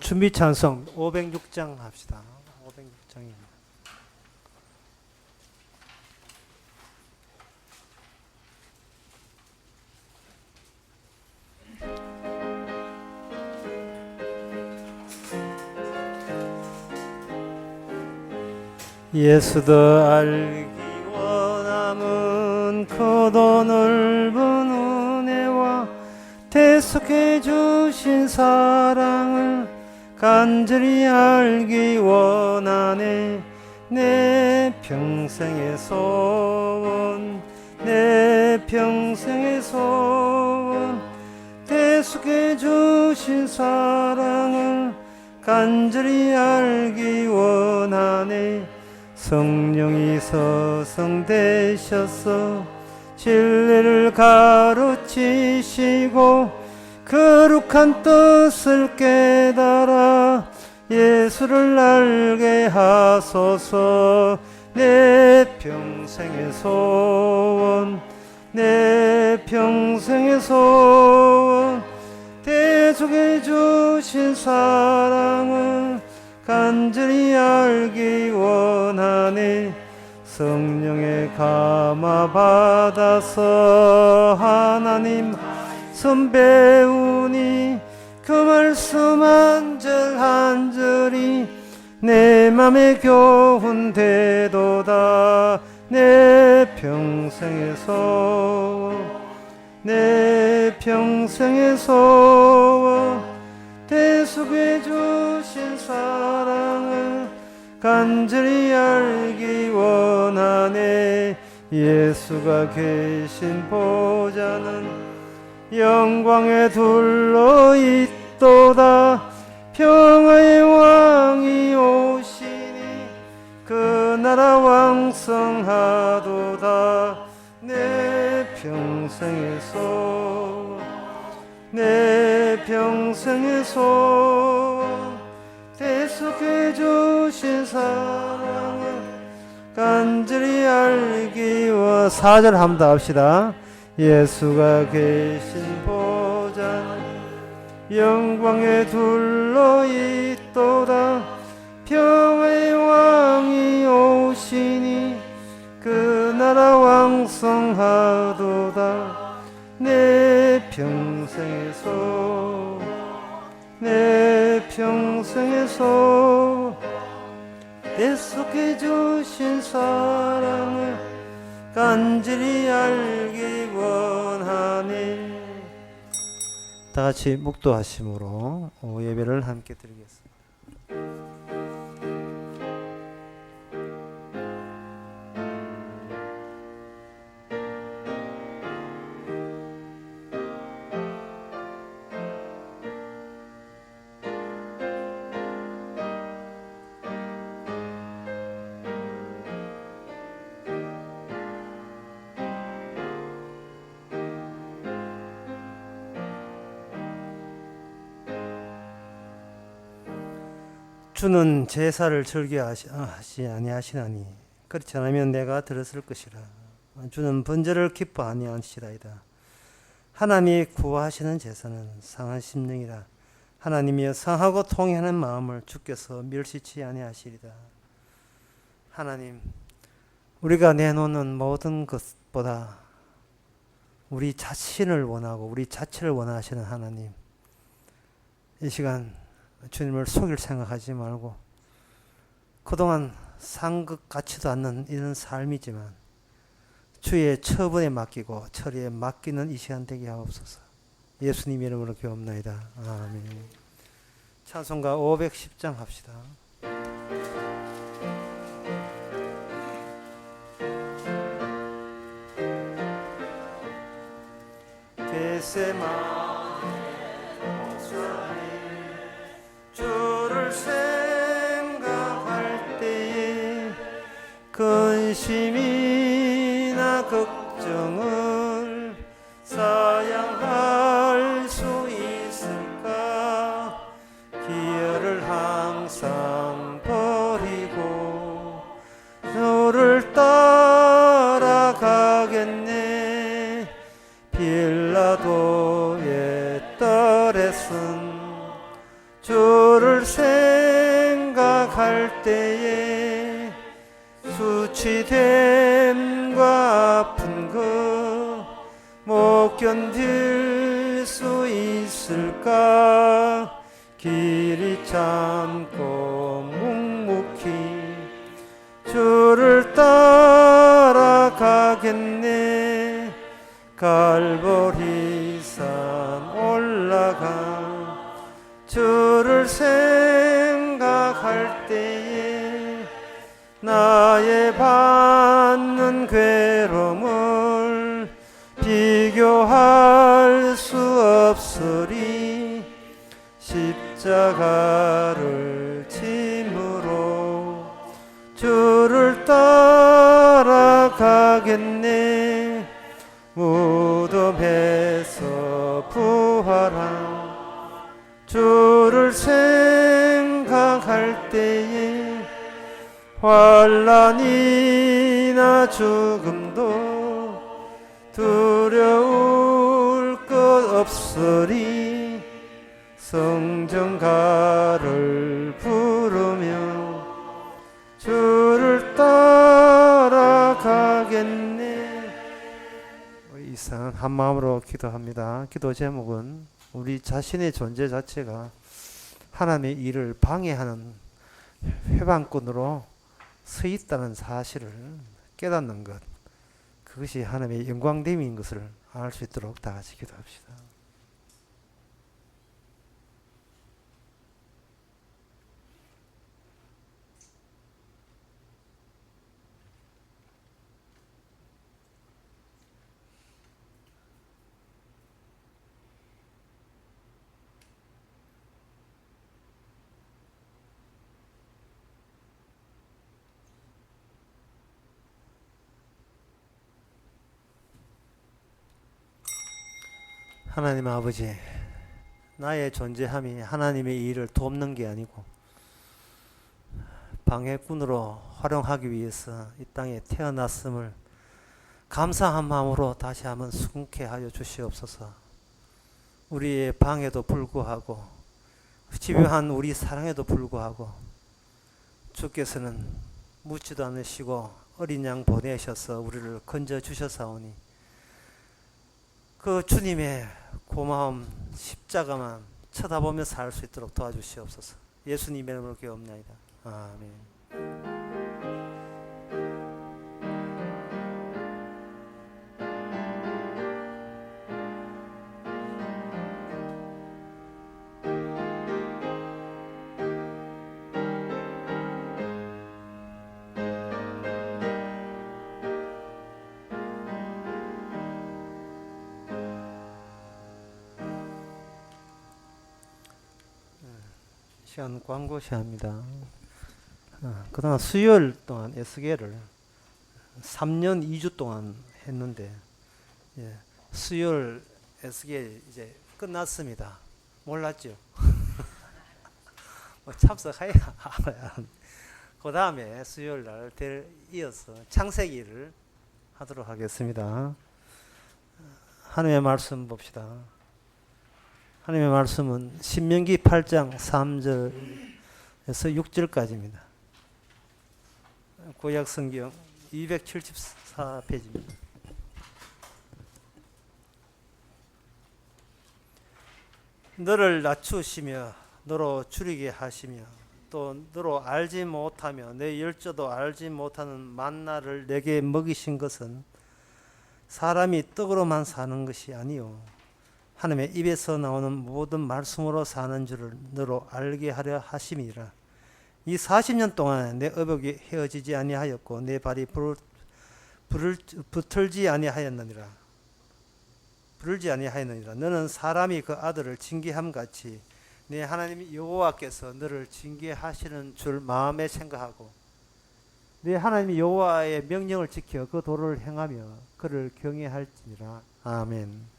준비 찬송 506장 합시다. 506장입니다. 예수도 알기 원함은 크도 넓은 은혜와 대속해 주신 사랑을 간절히 알기 원하네. 내 평생의 소원, 내 평생의 소원, 대속해 주신 사랑을 간절히 알기 원하네. 성령이 서성되셔서 진리를 가르치시고 거룩한 뜻을 깨달아 예수를 알게 하소서. 내 평생의 소원, 내 평생의 소원, 대속해 주신 사랑을 간절히 알기 원하네. 성령의 감화 받아서 하나님 말씀 배우니 그 말씀 한 절 한 절이 내 맘에 교훈되도다. 내 평생의 소원, 내 평생의 소원, 대속해 주신 사랑을 간절히 알기 원하네. 예수가 계신 보좌는 영광에 둘러 있도다. 평화의 왕이 오시니 그 나라 왕성하도다. 내 평생의 소원, 내 평생의 소원, 대속해 주신 사랑을 간절히 알기 원. 4절 한번 더 합시다. 예수가 계신 보좌는 영광에 둘러 있도다. 평화의 왕이 오시니 그 나라 왕성하도다. 내 평생의 소원, 내 평생의 소원, 대속해 주신 사랑을 간절히 알기 원하니. 다 같이 묵도하심으로 예배를 함께 드리겠습니다. 주는 제사를 즐겨하시 아니하시나니 그렇지 않으면 내가 들었을 것이라. 주는 번제를 기뻐 아니하시라이다. 하나님이 구하시는 제사는 상한 심령이라. 하나님이여 상하고 통회하는 마음을 주께서 멸시치 아니하시리다. 하나님, 우리가 내놓는 모든 것보다 우리 자신을 원하고 우리 자체를 원하시는 하나님, 이 시간 주님을 속일 생각하지 말고 그동안 산 것 같지도 않는 이런 삶이지만 주의 처분에 맡기고 처리에 맡기는 이 시간 되게 하옵소서. 예수님 이름으로 기도합나이다. 아멘. 찬송가 510장 합시다. 주를 생각할 때에 근심이나 걱정을 사양할 수 있을까? 기여를 항상 버리고 너를 따라가겠네. 빌라도의 딸의 쓴 주 못 견딜 수 있을까? 길이 참고 묵묵히 주를 따라가겠네. 갈보리산 올라가 주를 생각할 때에 나의 받는 괴로움을 비교할 수 없으리. 십자가를 짐으로 주를 따라가겠네. 무덤에서 부활한 주를 생각할 때에 환난이나 죽음도 두려울 것 없으리. 성전가를 부르며 주를 따라가겠네. 이상 한 마음으로 기도합니다. 기도 제목은 우리 자신의 존재 자체가 하나님의 일을 방해하는 회방꾼으로 서 있다는 사실을 깨닫는 것, 그것이 하나님의 영광됨인 것을 알 수 있도록 다 같이 기도합시다. 하나님 아버지, 나의 존재함이 하나님의 일을 돕는 게 아니고 방해꾼으로 활용하기 위해서 이 땅에 태어났음을 감사한 마음으로 다시 한번 순응케 하여 주시옵소서. 우리의 방해도 불구하고 집요한 우리 사랑에도 불구하고 주께서는 묻지도 않으시고 어린 양 보내셔서 우리를 건져 주셨사오니 그 주님의 고마움 십자가만 쳐다보며 살 수 있도록 도와주시옵소서. 예수님의 이름으로 기도합나이다. 아멘. 시간 광고 시간입니다. 그동안 수요일 동안 에스겔을 3년 2주 동안 했는데 수요일 에스겔 이제 끝났습니다. 몰랐죠? 참석해야 그 다음에 수요일 날 이어서 창세기를 하도록 하겠습니다. 하나님의 말씀 봅시다. 하나님의 말씀은 신명기 8장 3절에서 6절까지입니다. 구약 성경 274페이지입니다. 너를 낮추시며 너로 줄이게 하시며 또 너로 알지 못하며 내 열조도 알지 못하는 만나를 내게 먹이신 것은 사람이 떡으로만 사는 것이 아니요 하나님의 입에서 나오는 모든 말씀으로 사는 줄을 너로 알게 하려 하심이라. 이 40년 동안 내 의복이 헤어지지 아니하였고 내 발이 붙들지 아니하였느니라. 너는 사람이 그 아들을 징계함 같이 내 하나님 여호와께서 너를 징계하시는 줄 마음에 생각하고 내 하나님 여호와의 명령을 지켜 그 도를 행하며 그를 경외할지니라. 아멘.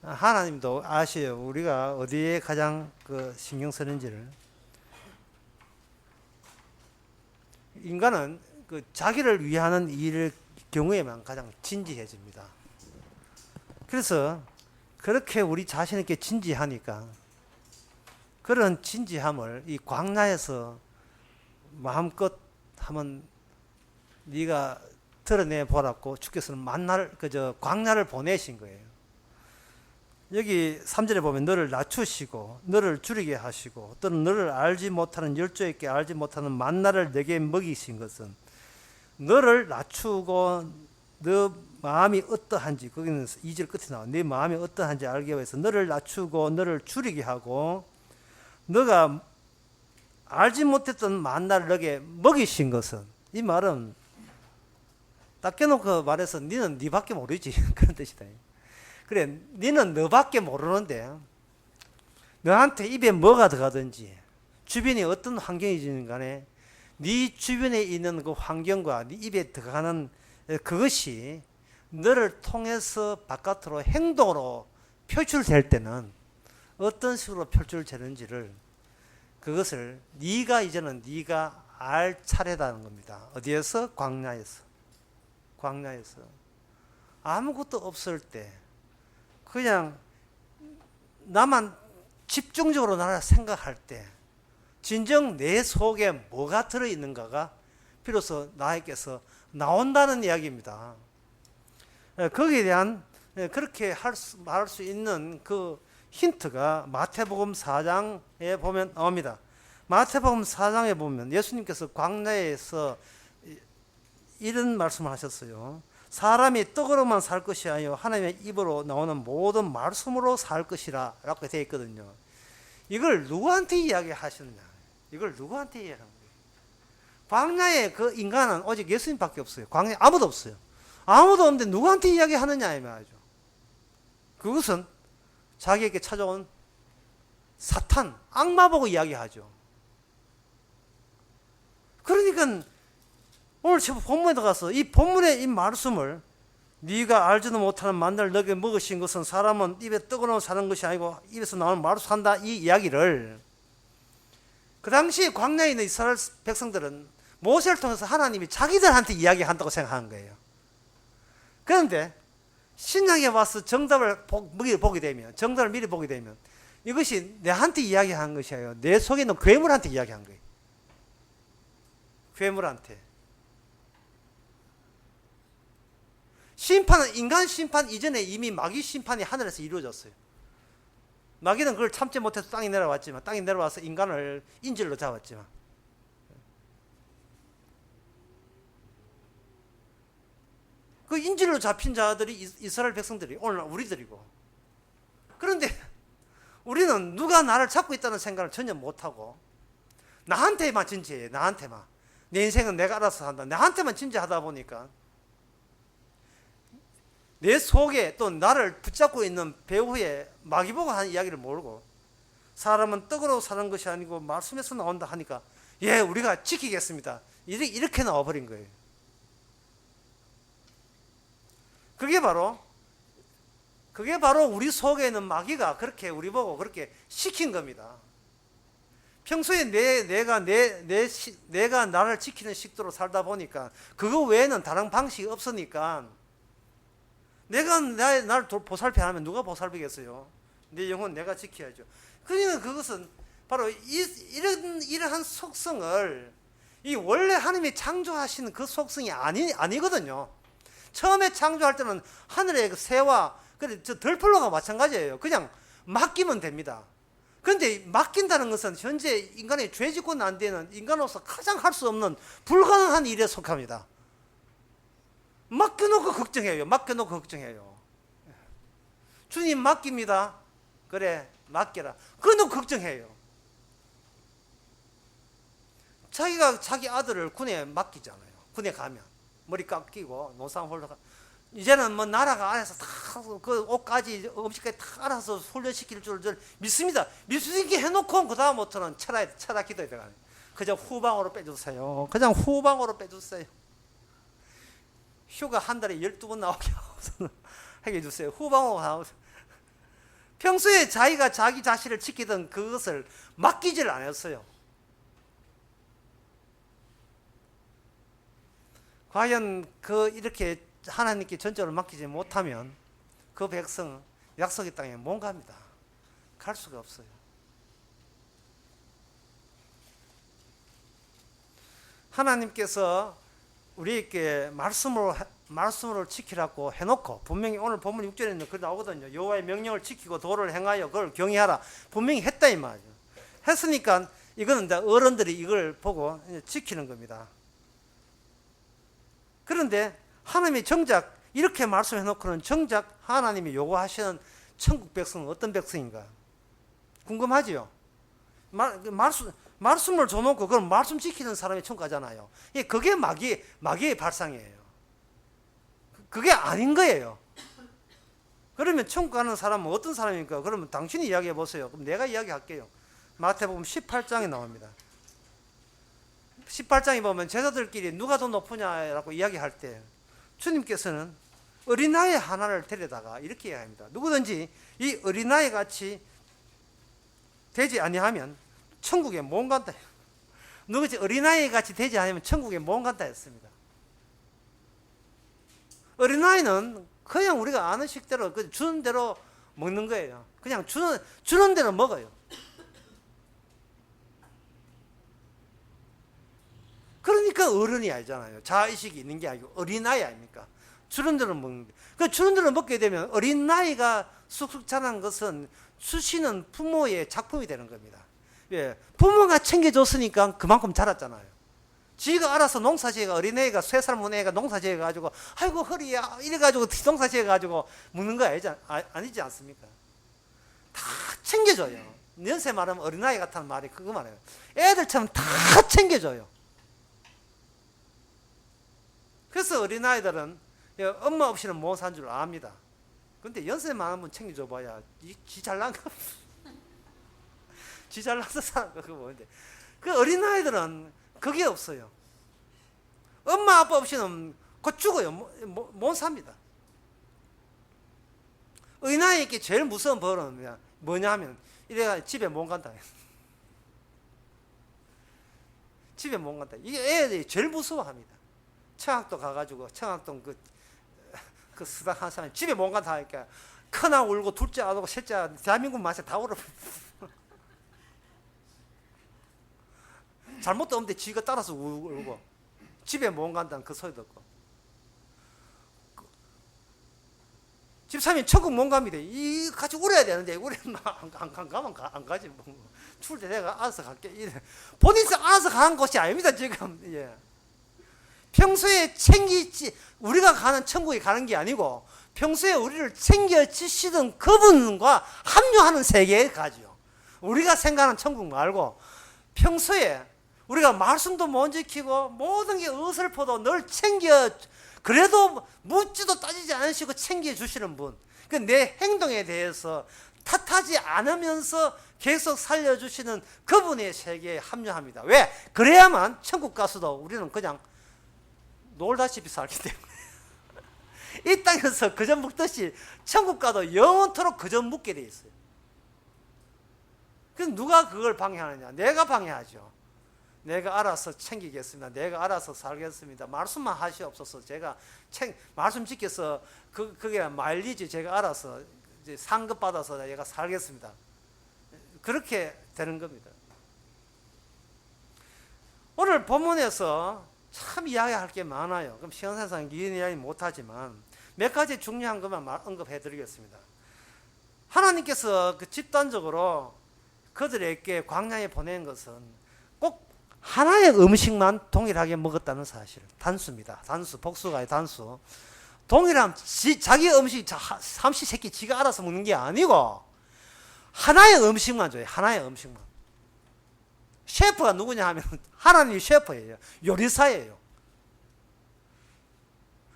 하나님도 아셔요. 우리가 어디에 가장 신경 쓰는지를. 인간은 자기를 위하는 일 경우에만 가장 진지해집니다. 그래서 그렇게 우리 자신에게 진지하니까 그런 진지함을 이 광야에서 마음껏 하면 네가 드러내 보라고 주께서는 만나를 그저 광야를 보내신 거예요. 여기 3절에 보면 너를 낮추시고 너를 줄이게 하시고 또는 너를 알지 못하는 열조 있게 알지 못하는 만나를 내게 먹이신 것은 너를 낮추고 너 마음이 어떠한지, 거기는 2절 끝에 나와 네 마음이 어떠한지 알게 위해서 너를 낮추고 너를 줄이게 하고 너가 알지 못했던 만나를 너에게 먹이신 것은, 이 말은 딱 깨놓고 말해서 너는 네밖에 모르지 그런 뜻이다. 그래, 너는 너밖에 모르는데 너한테 입에 뭐가 들어가든지 주변이 어떤 환경이든 간에 네 주변에 있는 그 환경과 네 입에 들어가는 그것이 너를 통해서 바깥으로 행동으로 표출될 때는 어떤 식으로 표출되는지를, 그것을 이제는 네가 알 차례다는 겁니다. 어디에서? 광야에서. 광야에서 아무것도 없을 때 그냥 나만 집중적으로 나를 생각할 때 진정 내 속에 뭐가 들어있는가가 비로소 나에게서 나온다는 이야기입니다. 거기에 대한 그렇게 말할 수 있는 그 힌트가 마태복음 4장에 보면 나옵니다. 마태복음 4장에 보면 예수님께서 광야에서 이런 말씀을 하셨어요. 사람이 떡으로만 살 것이 아니요 하나님의 입으로 나오는 모든 말씀으로 살 것이라 라고 되어 있거든요. 이걸 누구한테 이야기하셨냐? 이걸 누구한테 이야기하는 거예요? 광야에 그 인간은 오직 예수님밖에 없어요. 광야에 아무도 없어요. 아무도 없는데 누구한테 이야기하느냐 이 말이죠. 그것은 자기에게 찾아온 사탄, 악마 보고 이야기하죠. 그러니까 오늘 본문에 들어가서 이 본문의 이 말씀을 네가 알지도 못하는 만나를 너에게 먹으신 것은 사람은 입에 떡으로 사는 것이 아니고 입에서 나오는 말로 산다, 이 이야기를 그 당시 광야에 있는 이스라엘 백성들은 모세를 통해서 하나님이 자기들한테 이야기한다고 생각하는 거예요. 그런데 신약에 와서 정답을 보게 되면, 정답을 미리 보게 되면 이것이 내한테 이야기한 것이 아니에요. 내 속에 있는 괴물한테 이야기한 거예요. 괴물한테. 심판은 인간 심판 이전에 이미 마귀 심판이 하늘에서 이루어졌어요. 마귀는 그걸 참지 못해서 땅에 내려왔지만, 땅에 내려와서 인간을 인질로 잡았지만, 그 인질로 잡힌 자들이 이스라엘 백성들이 오늘 우리들이고, 그런데 우리는 누가 나를 잡고 있다는 생각을 전혀 못하고 나한테만 진지해요. 나한테만. 내 인생은 내가 알아서 한다. 나한테만 진지하다 보니까 내 속에 또 나를 붙잡고 있는 배후에 마귀보고 하는 이야기를 모르고, 사람은 떡으로 사는 것이 아니고 말씀에서 나온다 하니까 예, 우리가 지키겠습니다. 이렇게 나와버린 거예요. 그게 바로 우리 속에 있는 마귀가 그렇게 우리 보고 그렇게 시킨 겁니다. 평소에 내가 나를 지키는 식도로 살다 보니까 그거 외에는 다른 방식이 없으니까 내가 나를 보살펴 하면 누가 보살피겠어요? 내 영혼 내가 지켜야죠. 그러니까 그것은 바로 이러한 속성을, 이 원래 하나님이 창조하시는 그 속성이 아니거든요. 처음에 창조할 때는 하늘의 그 새와 저 덜플로가 마찬가지예요. 그냥 맡기면 됩니다. 그런데 맡긴다는 것은 현재 인간이 죄 짓고 난 뒤에는 인간으로서 가장 할 수 없는 불가능한 일에 속합니다. 맡겨놓고 걱정해요. 맡겨놓고 걱정해요. 주님 맡깁니다. 그래, 맡겨라. 그래놓고 걱정해요. 자기가 자기 아들을 군에 맡기잖아요. 군에 가면 머리 깎이고 노상 홀로 이제는 뭐 나라가 안에서 다 그 옷까지 음식까지 다 알아서 훈련시킬 줄 믿습니다. 믿으니까 해놓고 그 다음부터는 차라 기도해 들어가요. 그냥 후방으로 빼주세요. 그냥 후방으로 빼주세요. 휴가 한 달에 12번 나오게 하게 해주세요. 후방으로 나오세요. 평소에 자기가 자기 자신을 지키던 그것을 맡기질 않았어요. 과연 이렇게 하나님께 전적으로 맡기지 못하면 그 백성은 약속의 땅에 못 갑니다. 갈 수가 없어요. 하나님께서 우리에게 말씀으로 지키라고 해놓고 분명히 오늘 본문 6절에는 그 나오거든요. 여호와의 명령을 지키고 도를 행하여 그걸 경외하라. 분명히 했다 이 말이죠. 했으니까 이거는 이제 어른들이 이걸 보고 지키는 겁니다. 그런데 하나님이 정작 이렇게 말씀해놓고는 정작 하나님이 요구하시는 천국 백성은 어떤 백성인가? 궁금하지요? 말씀을 줘놓고 그럼 말씀 지키는 사람이 천국 가잖아요. 그게 마귀의 발상이에요. 그게 아닌 거예요. 그러면 천국 가는 사람은 어떤 사람입니까? 그러면 당신이 이야기해 보세요. 그럼 내가 이야기할게요. 마태복음 18장에 나옵니다. 18장에 보면 제자들끼리 누가 더 높으냐라고 이야기할 때 주님께서는 어린아이 하나를 데려다가 이렇게 이야기합니다. 누구든지 이 어린아이 같이 되지 아니하면 천국에 못 간다. 누구든지 어린아이 같이 되지 않으면 천국에 못 간다 했습니다. 어린아이는 그냥 우리가 아는 식대로 주는 대로 먹는 거예요. 그냥 주는 대로 먹어요. 그러니까 어른이 아니잖아요. 자의식이 있는 게 아니고 어린아이 아닙니까? 주는 대로 먹는 게. 그 주는 대로 먹게 되면 어린아이가 쑥쑥 자란 것은 수시는 부모의 작품이 되는 겁니다. 예, 부모가 챙겨줬으니까 그만큼 자랐잖아요. 지가 알아서 농사지어가 어린애가 3살 먹는 애가 농사지어가지고 아이고 허리야 이래가지고 농사지어가지고 먹는 거 아니지 않습니까? 다 챙겨줘요. 연세 말하면 어린아이 같다는 말이 그거 말이에요. 애들처럼 다 챙겨줘요. 그래서 어린아이들은 엄마 없이는 못 산 줄 압니다. 근데 연세 많으면 챙겨줘 봐야 지 잘난 거 지 잘나서 사는 거 그거 뭔데. 그 어린아이들은 그게 없어요. 엄마 아빠 없이는 곧 죽어요. 못 삽니다. 어린아이에게 제일 무서운 벌은 뭐냐 하면 이래가 집에 못 간다. 집에 못 간다. 이게 애들이 제일 무서워합니다. 청학도 가가지고 청학동 그 수당 한 사람이 집에 못 간다 하니까 크나 울고 둘째 안 오고 셋째 대한민국 맛에 다 울어. 잘못도 없는데 지가 따라서 울고 집에 못 간다는 그 소리 듣고 집사람이 천국 못 갑니다. 이 같이 울어야 되는데 울으면 안 가지. 추울 때 내가 알아서 갈게. 이래. 본인이 알아서 가는 곳이 아닙니다 지금. 예. 평소에 우리가 가는 천국에 가는 게 아니고 평소에 우리를 챙겨주시던 그분과 합류하는 세계에 가죠. 우리가 생각하는 천국 말고 평소에 우리가 말씀도 못 지키고 모든 게 어설퍼도 늘 그래도 묻지도 따지지 않으시고 챙겨주시는 분. 내 행동에 대해서 탓하지 않으면서 계속 살려주시는 그분의 세계에 합류합니다. 왜? 그래야만 천국 가서도 우리는 그냥 놀다시피 살기 때문에 이 땅에서 그저 묵듯이 천국 가도 영원토록 그저 묵게 돼 있어요. 그럼 누가 그걸 방해하느냐? 내가 방해하죠. 내가 알아서 챙기겠습니다. 내가 알아서 살겠습니다. 말씀만 하시옵소서. 제가 말씀 지켜서 그게 마일리지 제가 알아서 이제 상급 받아서 내가 살겠습니다. 그렇게 되는 겁니다. 오늘 본문에서 참 이야기할 게 많아요. 그럼 시간상 긴 이야기 못하지만 몇 가지 중요한 것만 언급해 드리겠습니다. 하나님께서 그 집단적으로 그들에게 광야에 보낸 것은 꼭 하나의 음식만 동일하게 먹었다는 사실. 단수입니다. 단수, 복수가 아니라 단수. 동일한 자기 음식 삼시세끼 지가 알아서 먹는 게 아니고 하나의 음식만 줘요. 하나의 음식만. 셰프가 누구냐 하면 하나님이 셰프예요. 요리사예요.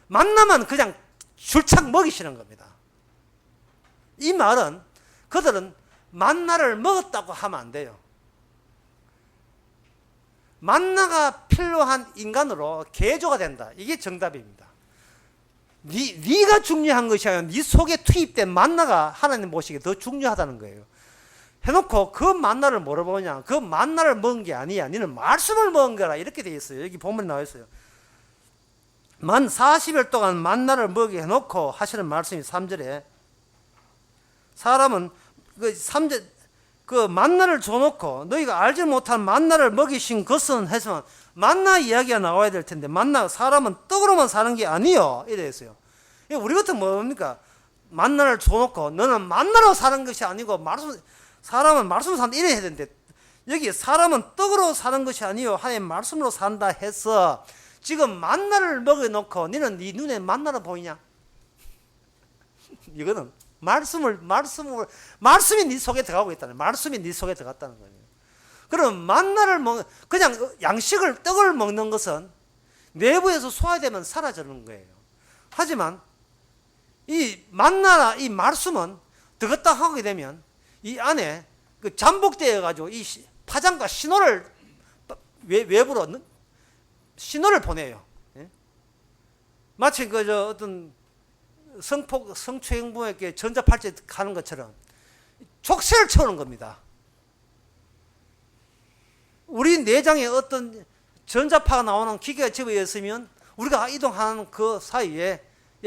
만나면 그냥 줄창 먹이시는 겁니다. 이 말은 그들은 만나를 먹었다고 하면 안 돼요. 만나가 필요한 인간으로 개조가 된다. 이게 정답입니다. 네가 중요한 것이 아니라 네 속에 투입된 만나가 하나님 보시기에 더 중요하다는 거예요. 해놓고 그 만나를 뭐로 보냐? 그 만나를 먹은 게 아니야. 너는 말씀을 먹은 거라. 이렇게 돼 있어요. 여기 본문에 나와 있어요. 만 40일 동안 만나를 먹게 해놓고 하시는 말씀이 3절에 사람은 그 3절 그 만나를 줘놓고 너희가 알지 못한 만나를 먹이신 것은 해서 만나 이야기가 나와야 될 텐데 만나 사람은 떡으로만 사는 게 아니요 이랬어요. 우리 같은 뭡니까? 만나를 줘놓고 너는 만나로 사는 것이 아니고 사람은 말씀으로 산다 이래 해야 되는데 여기 사람은 떡으로 사는 것이 아니요 하나님 말씀으로 산다 해서 지금 만나를 먹여놓고 너는 네 눈에 만나로 보이냐? 이거는 말씀이 네 속에 들어가고 있다는 말씀이 네 속에 들어갔다는 거예요. 그럼 만나를 그냥 양식을 떡을 먹는 것은 내부에서 소화되면 사라지는 거예요. 하지만 이 만나나 이 말씀은 들었다 하게 되면 이 안에 그 잠복되어 가지고 이 파장과 신호를 외부로 신호를 보내요. 마치 어떤 성추행범에게 전자팔찌 가는 것처럼 족쇄를 채우는 겁니다. 우리 내장에 어떤 전자파가 나오는 기계가 집어에 있으면 우리가 이동하는 그 사이에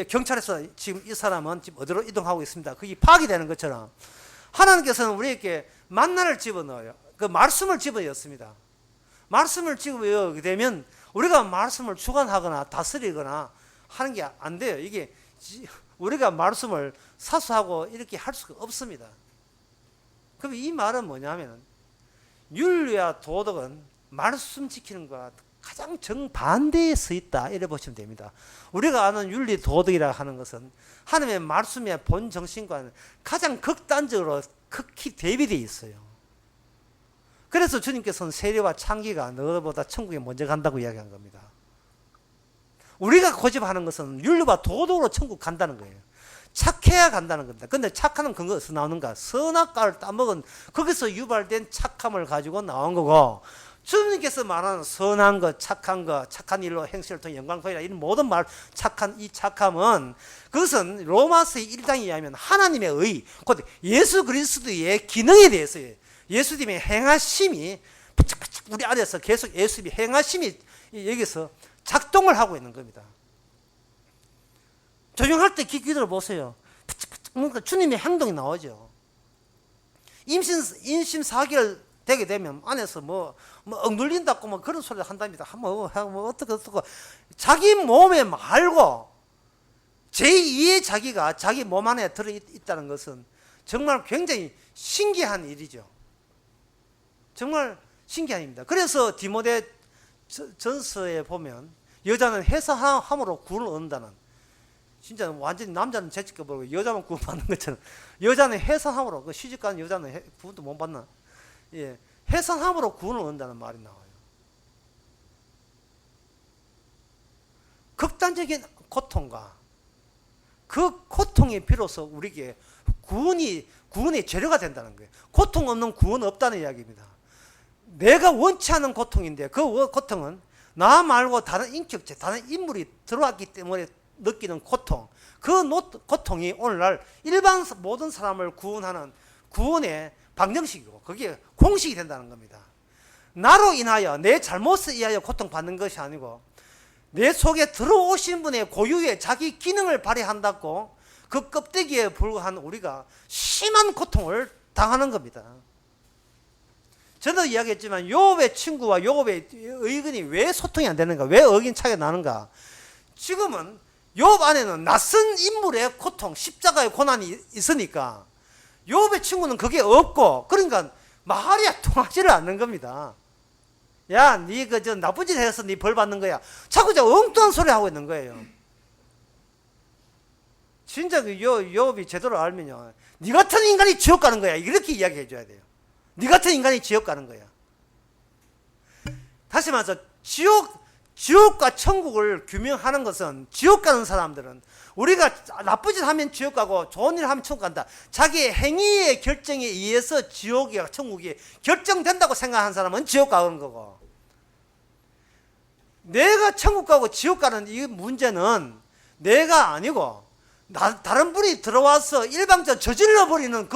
경찰에서 지금 이 사람은 지금 어디로 이동하고 있습니다. 그게 파악이 되는 것처럼 하나님께서는 우리에게 만나를 집어넣어요. 그 말씀을 집어넣습니다. 말씀을 집어넣게 되면 우리가 말씀을 주관하거나 다스리거나 하는 게 안 돼요. 이게 우리가 말씀을 사수하고 이렇게 할 수가 없습니다. 그럼 이 말은 뭐냐면 윤리와 도덕은 말씀 지키는 것과 가장 정반대에 서 있다 이래 보시면 됩니다. 우리가 아는 윤리 도덕이라 하는 것은 하나님의 말씀의 본 정신과는 가장 극단적으로 극히 대비되어 있어요. 그래서 주님께서는 세리와 창기가 너보다 천국에 먼저 간다고 이야기한 겁니다. 우리가 고집하는 것은 윤리와 도덕으로 천국 간다는 거예요. 착해야 간다는 겁니다. 근데 착함은 근거에서 나오는가? 선악과를 따먹은 거기서 유발된 착함을 가지고 나온 거고 주님께서 말하는 선한 것, 착한 것, 착한 일로 행실을 통해 영광포이라 이런 모든 말 착한 이 착함은 그것은 로마서 1장에 의하면 하나님의 의, 곧 예수 그리스도의 기능에 대해서예요. 예수님의 행하심이 우리 안에서 계속 예수님의 행하심이 여기서 작동을 하고 있는 겁니다. 조용할 때 귀 들어보세요. 뭔가 주님의 행동이 나오죠. 임신 4개월 되게 되면 안에서 억눌린다고 그런 소리를 한답니다. 어떻게 자기 몸에 말고 제2의 자기가 자기 몸 안에 들어있다는 것은 정말 굉장히 신기한 일이죠. 정말 신기한 일입니다. 그래서 디모데 전서에 보면 여자는 해서함으로 구원을 얻는다는, 진짜 완전히 남자는 죄짓게 버리고 여자만 구원받는 것처럼 여자는 해서함으로, 그 시집가는 여자는 구원도 못 받나? 예, 해서함으로 구원을 얻는다는 말이 나와요. 극단적인 고통과 그 고통에 비로소 우리에게 구원의 재료가 된다는 거예요. 고통 없는 구원 없다는 이야기입니다. 내가 원치 않은 고통인데 그 고통은 나 말고 다른 인격체, 다른 인물이 들어왔기 때문에 느끼는 고통, 그 고통이 오늘날 일반 모든 사람을 구원하는 구원의 방정식이고 그게 공식이 된다는 겁니다. 나로 인하여 내 잘못에 의하여 고통받는 것이 아니고 내 속에 들어오신 분의 고유의 자기 기능을 발휘한다고 그 껍데기에 불과한 우리가 심한 고통을 당하는 겁니다. 저도 이야기했지만 욥의 친구와 욥의 의견이 왜 소통이 안 되는가, 왜 의견 차이가 나는가. 지금은 욥 안에는 낯선 인물의 고통, 십자가의 고난이 있으니까 욥의 친구는 그게 없고, 그러니까 말이 통하지를 않는 겁니다. 야, 니 저 나쁜 짓 해서 니 벌 받는 거야. 자꾸 저 엉뚱한 소리 하고 있는 거예요. 진짜 그 욥이 제대로 알면요, 니 같은 인간이 지옥 가는 거야, 이렇게 이야기해 줘야 돼요. 니 같은 인간이 지옥 가는 거야. 다시 말해서 지옥과 천국을 규명하는 것은, 지옥 가는 사람들은 우리가 나쁜 짓 하면 지옥 가고 좋은 일 하면 천국 간다, 자기의 행위의 결정에 의해서 지옥이야 천국이 결정된다고 생각하는 사람은 지옥 가는 거고, 내가 천국 가고 지옥 가는 이 문제는 내가 아니고 다른 분이 들어와서 일방적으로 저질러 버리는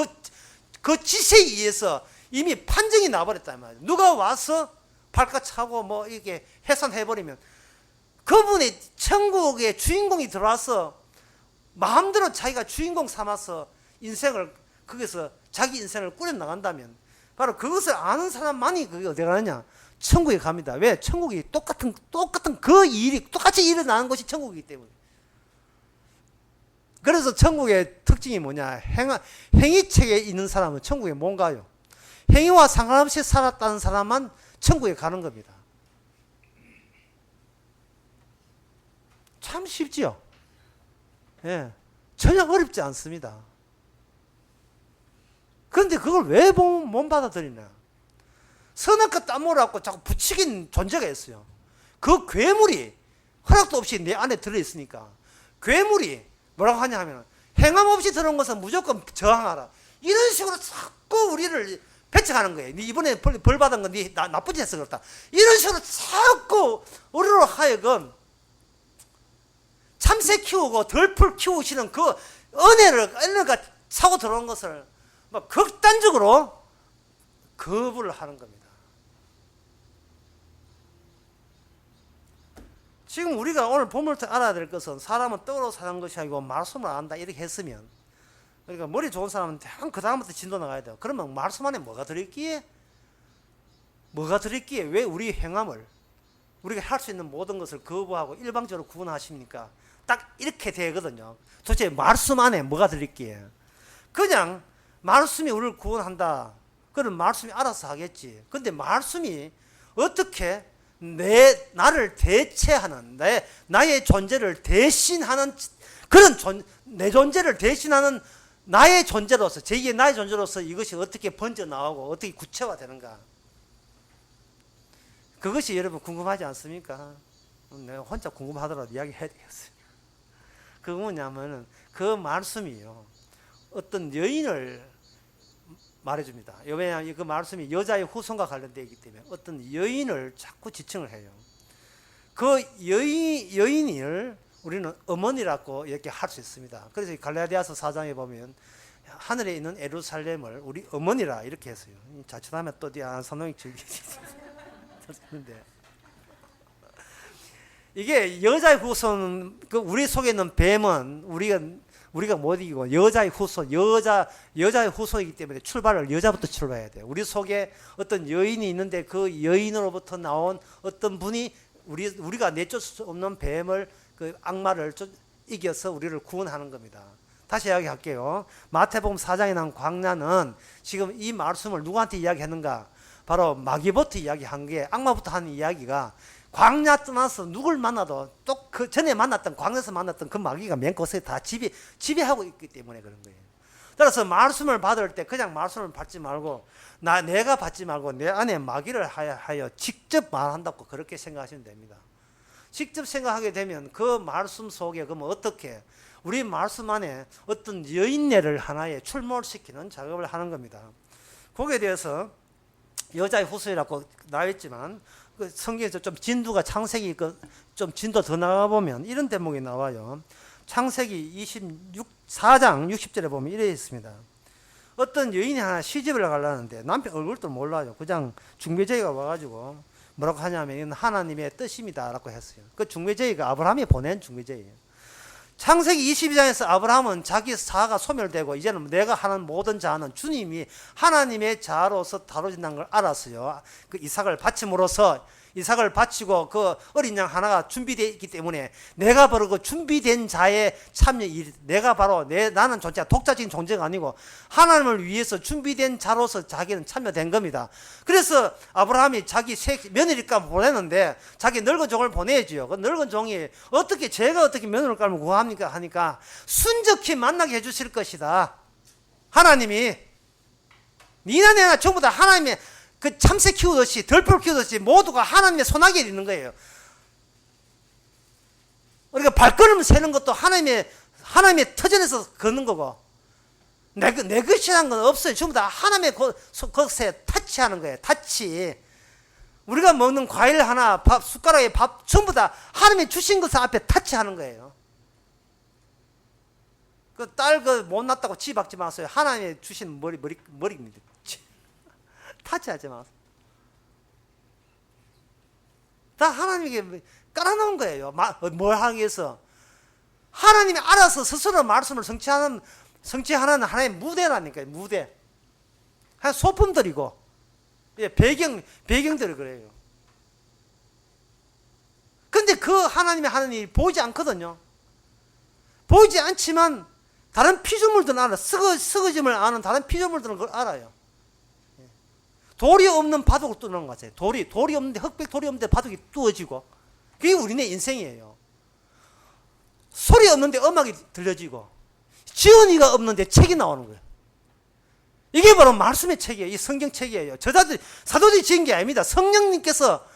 그 짓에 의해서 이미 판정이 나버렸단 말이에요. 누가 와서 발가차고 이게 해산해버리면 그분이 천국의 주인공이 들어와서 마음대로 자기가 주인공 삼아서 인생을, 거기서 자기 인생을 꾸려나간다면 바로 그것을 아는 사람만이 그게 어디 가느냐? 천국에 갑니다. 왜? 천국이 똑같은 그 일이 똑같이 일어나는 것이 천국이기 때문에. 그래서 천국의 특징이 뭐냐? 행위책에 있는 사람은 천국에 못 가요. 행위와 상관없이 살았다는 사람만 천국에 가는 겁니다. 참 쉽지요? 예. 전혀 어렵지 않습니다. 그런데 그걸 왜 못 받아들이냐? 선악과 땀물어갖고 자꾸 부추긴 존재가 있어요. 그 괴물이 허락도 없이 내 안에 들어있으니까 괴물이 뭐라고 하냐 하면 행함 없이 들어온 것은 무조건 저항하라. 이런 식으로 자꾸 우리를 배척하는 거예요. 네 이번에 벌 받은 건 네 나쁜 짓 해서 그렇다. 이런 식으로 자꾸 우리로 하여금 참새 키우고 덜풀 키우시는 그 은혜가 차고 들어온 것을 막 극단적으로 거부를 하는 겁니다. 지금 우리가 오늘 본문부터 알아야 될 것은 사람은 떡으로 사는 것이 아니고 말씀을 안다 이렇게 했으면, 그러니까 머리 좋은 사람은 대강 그 다음부터 진도 나가야 돼요. 그러면 말씀 안에 뭐가 들어있기에 왜 우리 행함을 우리가 할 수 있는 모든 것을 거부하고 일방적으로 구원하십니까? 딱 이렇게 되거든요. 도대체 말씀 안에 뭐가 들어있기에? 그냥 말씀이 우리를 구원한다. 그럼 말씀이 알아서 하겠지. 근데 말씀이 어떻게 나를 대체하는, 나의 존재를 대신하는, 내 존재를 대신하는 나의 존재로서, 제2의 나의 존재로서 이것이 어떻게 번져나오고 어떻게 구체화되는가. 그것이 여러분 궁금하지 않습니까? 내가 혼자 궁금하더라도 이야기해야 되겠어요. 그거 뭐냐면은 그 말씀이요, 어떤 여인을 말해줍니다. 왜냐하면 그 말씀이 여자의 후손과 관련되어 있기 때문에 어떤 여인을 자꾸 지칭을 해요. 그 여인을 우리는 어머니라고 이렇게 할 수 있습니다. 그래서 갈라디아서 4장에 보면 하늘에 있는 예루살렘을 우리 어머니라 이렇게 했어요. 자칫하면 또 선홍이 즐기는데 이게 여자의 후손, 그 우리 속에 있는 뱀은 우리가 못 이기고 여자의 후손이기 때문에 출발을 여자부터 출발해야 돼요. 우리 속에 어떤 여인이 있는데 그 여인으로부터 나온 어떤 분이 우리가 내쫓을 수 없는 뱀을, 그 악마를 이겨서 우리를 구원하는 겁니다. 다시 이야기할게요. 마태복음 4장에 나온 광야는 지금 이 말씀을 누구한테 이야기했는가? 바로 마귀부터 이야기한 게, 악마부터 하는 이야기가 광야 떠나서 누굴 만나도 또 그 전에 만났던, 광야에서 만났던 그 마귀가 맨 곳에 다 지배하고 있기 때문에 그런 거예요. 따라서 말씀을 받을 때 그냥 말씀을 받지 말고 내가 받지 말고 내 안에 마귀를 하여 직접 말한다고 그렇게 생각하시면 됩니다. 직접 생각하게 되면 그 말씀 속에 그러면 어떻게 우리 말씀 안에 어떤 여인네를 하나에 출몰시키는 작업을 하는 겁니다. 거기에 대해서 여자의 후손이라고 나와있지만 그 성경에서 좀 진도가 창세기 좀 진도 더 나가보면 이런 대목이 나와요. 창세기 4장 60절에 보면 이래 있습니다. 어떤 여인이 하나 시집을 가려는데 남편 얼굴도 몰라요. 그냥 중매제의가 와가지고 뭐라고 하냐면 이건 하나님의 뜻입니다 라고 했어요. 그 중매제의가 아브라함이 보낸 중매제의예요. 창세기 22장에서 아브라함은 자기 자아가 소멸되고 이제는 내가 하는 모든 자아는 주님이 하나님의 자아로서 다뤄진다는 걸 알았어요. 그 이삭을 바침으로써 이삭을 바치고 그 어린 양 하나가 준비되어 있기 때문에 내가 바로 그 준비된 자의 참여, 내가 바로 나는 존재가 독자적인 존재가 아니고 하나님을 위해서 준비된 자로서 자기는 참여된 겁니다. 그래서 아브라함이 자기 며느리감 보내는데 자기 늙은 종을 보내야지요. 그 늙은 종이 제가 어떻게 며느리감을 구합니까 하니까 순적히 만나게 해주실 것이다. 하나님이 니나 내나 전부 다 하나님의 그 참새 키우듯이 덜풀 키우듯이 모두가 하나님의 손아귀에 있는 거예요. 우리가 발걸음을 세는 것도 하나님의 터전에서 걷는 거고 내 것이라는 건 없어요. 전부 다 하나님의 것에 타치하는 거예요. 타치. 우리가 먹는 과일 하나, 숟가락에 밥 전부 다 하나님이 주신 것을 앞에 타치하는 거예요. 그 딸 못 낳았다고 지박지 마세요. 하나님이 주신 머리입니다. 타치하지 마세요. 다 하나님에게 깔아놓은 거예요. 뭘 하기 위해서? 하나님이 알아서 스스로 말씀을 성취하는 하나의 무대라니까요. 무대. 소품들이고 예, 배경들이 그래요. 근데 그 하나님의 하나님이 보이지 않거든요. 보이지 않지만 다른 피조물들은 알아. 썩어짐을 아는 다른 피조물들은 그걸 알아요. 돌이 없는 바둑을 뚫는 것 같아요. 돌이 없는데, 흑백 돌이 없는데 바둑이 뚫어지고. 그게 우리네 인생이에요. 소리 없는데 음악이 들려지고, 지은이가 없는데 책이 나오는 거예요. 이게 바로 말씀의 책이에요. 이 성경 책이에요. 사도들이 지은 게 아닙니다. 성령님께서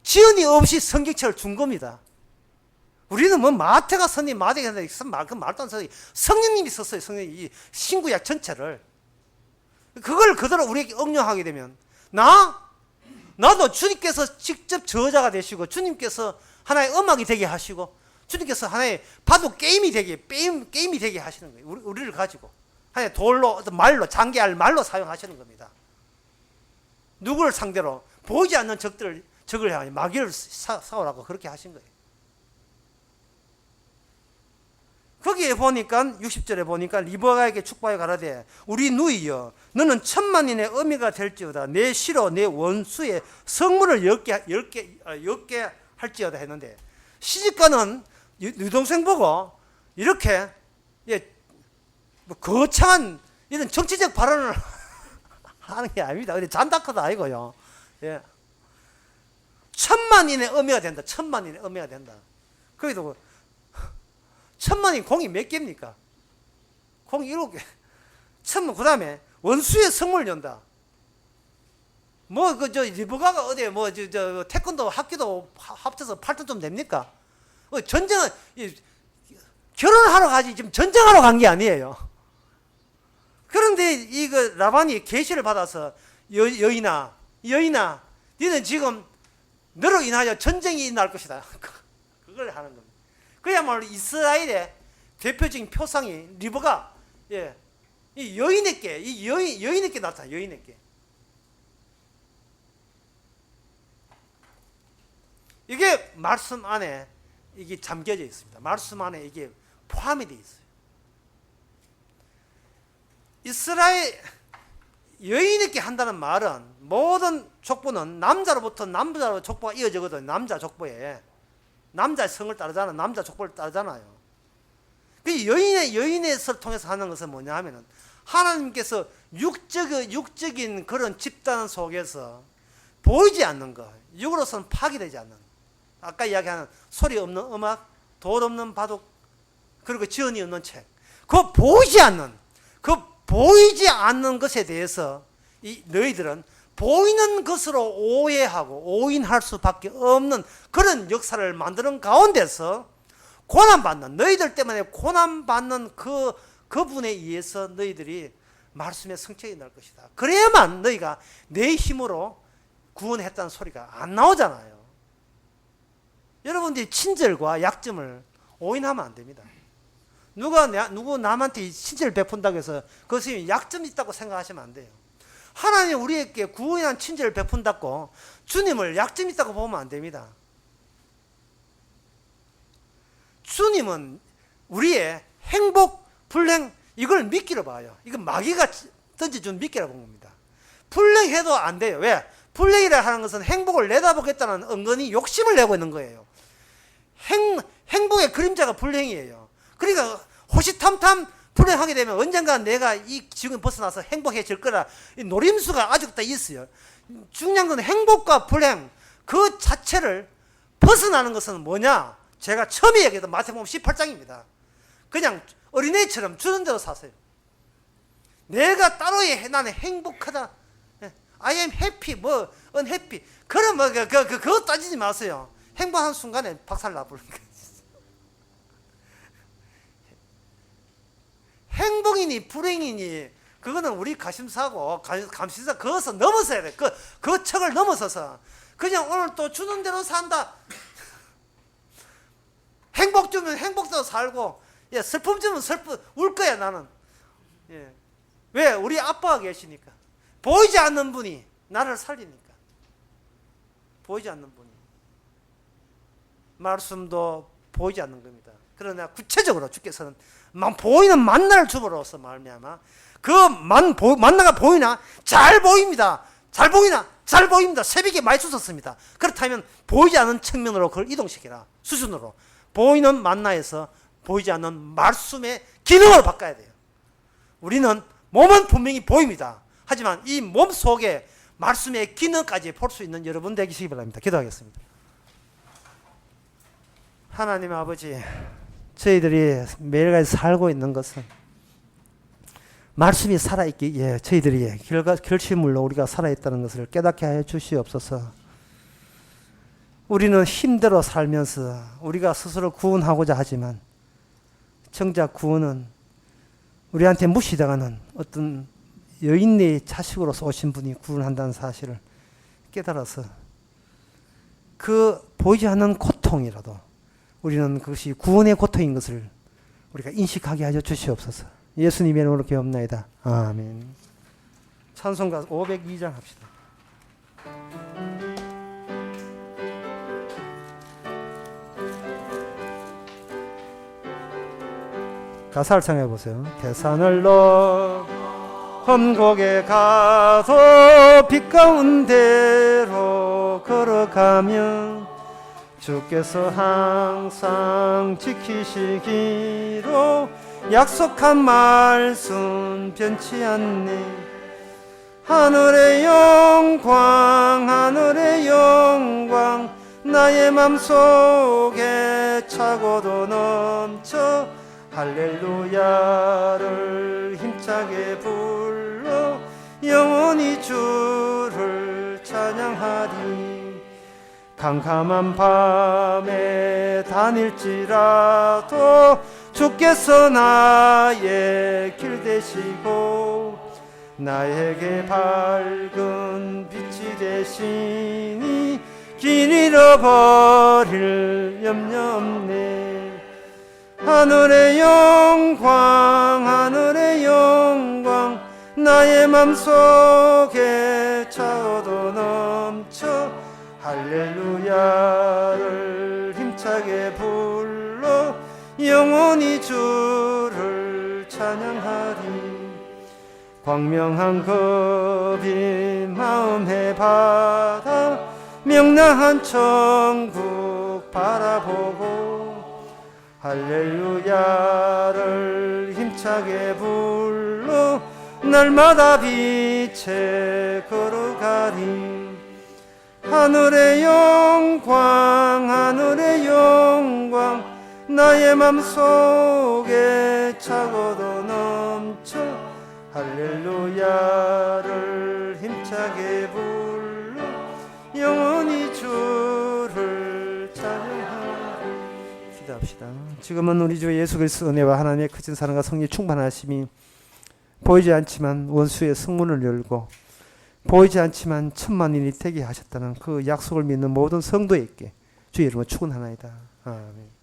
지은이 없이 성경책을 준 겁니다. 우리는 뭐 마태가 썼니, 마태가 썼니, 그 말도 안 썼니. 성령님이 썼어요. 성령님이 이 신구약 전체를. 그걸 그대로 우리에게 응용하게 되면, 나도 주님께서 직접 저자가 되시고, 주님께서 하나의 음악이 되게 하시고, 주님께서 하나의 바둑 게임이 되게 하시는 거예요. 우리를 가지고. 하나의 돌로, 어떤 말로, 장기할 말로 사용하시는 겁니다. 누구를 상대로? 보이지 않는 적을 향해 마귀를 싸우라고 그렇게 하신 거예요. 거기에 보니까 60절에 보니까 리브가에게 축복하여 가라되 우리 누이여 너는 천만인의 어미가 될지어다 내 시로 내 원수의 성물을 엮게 할지어다 했는데 시집가는 여동생 보고 이렇게 뭐 거창한 이런 정치적 발언을 하는 게 아닙니다. 근데 잔다크도 아니고요. 예. 천만인의 어미가 된다. 천만인의 어미가 된다. 거기도 천만인 공이 몇 개입니까? 공이 7개. 천만, 그 다음에 원수의 성물을 연다. 리브가가 어디, 태권도 학교도 합쳐서 8톤 좀 됩니까? 결혼하러 가지, 지금 전쟁하러 간 게 아니에요. 그런데 라반이 계시를 받아서 여인아, 너는 지금 너로 인하여 전쟁이 날 것이다. 그걸 하는 겁니다. 그야말로 이스라엘의 대표적인 표상이 리브가, 이 여인에게 나타나, 여인에게. 이게 말씀 안에 이게 잠겨져 있습니다. 말씀 안에 이게 포함이 되어 있어요. 이스라엘 여인에게 한다는 말은 모든 족보는 남자로부터 족보가 이어지거든요. 남자 족보에. 남자의 성을 따르잖아요. 남자 족보를 따르잖아요. 그 여인의 설 통해서 하는 것은 뭐냐 하면은 하나님께서 육적인 그런 집단 속에서 보이지 않는 것, 육으로서는 파괴되지 않는, 아까 이야기하는 소리 없는 음악, 돌 없는 바둑, 그리고 지은이 없는 책, 그 보이지 않는 것에 대해서 너희들은 보이는 것으로 오해하고 오인할 수밖에 없는 그런 역사를 만드는 가운데서 고난받는, 너희들 때문에 고난받는 그분에 의해서 너희들이 말씀의 성취가 날 것이다. 그래야만 너희가 내 힘으로 구원했다는 소리가 안 나오잖아요. 여러분들이 친절과 약점을 오인하면 안 됩니다. 누구 남한테 친절을 베푼다고 해서 그것이 약점이 있다고 생각하시면 안 돼요. 하나님 우리에게 구원한 친절을 베푼다고 주님을 약점이 있다고 보면 안 됩니다. 주님은 우리의 행복, 불행, 이걸 미끼로 봐요. 이건 마귀가 던져준 미끼라고 본 겁니다. 불행해도 안 돼요. 왜? 불행이라 하는 것은 행복을 내다보겠다는 은근히 욕심을 내고 있는 거예요. 행복의 그림자가 불행이에요. 그러니까 호시탐탐 불행하게 되면 언젠가 내가 이 지금 벗어나서 행복해질 거라 이 노림수가 아직도 다 있어요. 중요한 건 행복과 불행 그 자체를 벗어나는 것은 뭐냐? 제가 처음에 얘기했던 마태복음 18장입니다. 그냥 어린애처럼 주는 대로 사세요. 내가 따로의 나는 행복하다. I am happy, unhappy. 그럼 그거 따지지 마세요. 행복한 순간에 박살 나버리니까. 행복이니 불행이니 그거는 우리 가심사고 감시사 그것을 넘어서야 돼. 그 척을 넘어서서 그냥 오늘 또 주는 대로 산다. 행복 주면 행복대로 살고, 슬픔 주면 슬픔 울 거야 나는. 왜? 우리 아빠가 계시니까. 보이지 않는 분이 나를 살리니까. 보이지 않는 분이. 말씀도 보이지 않는 겁니다. 그러나 구체적으로 주께서는 보이는 만나를 주므로써 말미암아 그 만나가 보이나? 잘 보입니다. 잘 보이나? 잘 보입니다. 새벽에 많이 주셨습니다. 그렇다면 보이지 않는 측면으로 그걸 이동시켜라. 수준으로. 보이는 만나에서 보이지 않는 말씀의 기능을 바꿔야 돼요. 우리는 몸은 분명히 보입니다. 하지만 이 몸 속에 말씀의 기능까지 볼 수 있는 여러분 되시기 바랍니다. 기도하겠습니다. 하나님 아버지, 저희들이 매일같이 살고 있는 것은 말씀이 살아있기에 저희들이 결실물로 우리가 살아있다는 것을 깨닫게 하여 주시옵소서. 우리는 힘대로 살면서 우리가 스스로 구원하고자 하지만 정작 구원은 우리한테 무시당하는 어떤 여인의 자식으로서 오신 분이 구원한다는 사실을 깨달아서 그 보이지 않는 고통이라도 우리는 그것이 구원의 고통인 것을 우리가 인식하게 하여 주시옵소서. 예수님의 이름으로 기도합나이다. 아멘. 찬송가 502장 합시다. 가사를 청해 보세요. 계산을 넣어 험곡에 가서 빛 가운데로 걸어가면 주께서 항상 지키시기로 약속한 말씀 변치 않네. 하늘의 영광 하늘의 영광 나의 맘속에 차고도 넘쳐 할렐루야를 힘차게 불러 영원히 주를 찬양하리. 캄캄한 밤에 다닐지라도 주께서 나의 길 되시고 나에게 밝은 빛이 되시니 길 잃어버릴 염려 없네. 하늘의 영광 하늘의 영광 나의 맘속에 차오도 넘쳐 할렐루야를 힘차게 불러 영원히 주를 찬양하리. 광명한 겁이 마음에 받아 명랑한 천국 바라보고 할렐루야를 힘차게 불러 날마다 빛에 걸어가리. 하늘의 영광 하늘의 영광 나의 맘속에 차고도 넘쳐 할렐루야를 힘차게 불러 영원히 주를 찬양하리. 기도합시다. 지금은 우리 주 예수 그리스도 은혜와 하나님의 크신 사랑과 성령의 충만하심이 보이지 않지만 원수의 성문을 열고 보이지 않지만 천만인이 되게 하셨다는 그 약속을 믿는 모든 성도에게 주의 이름으로 축원하나이다. 아멘.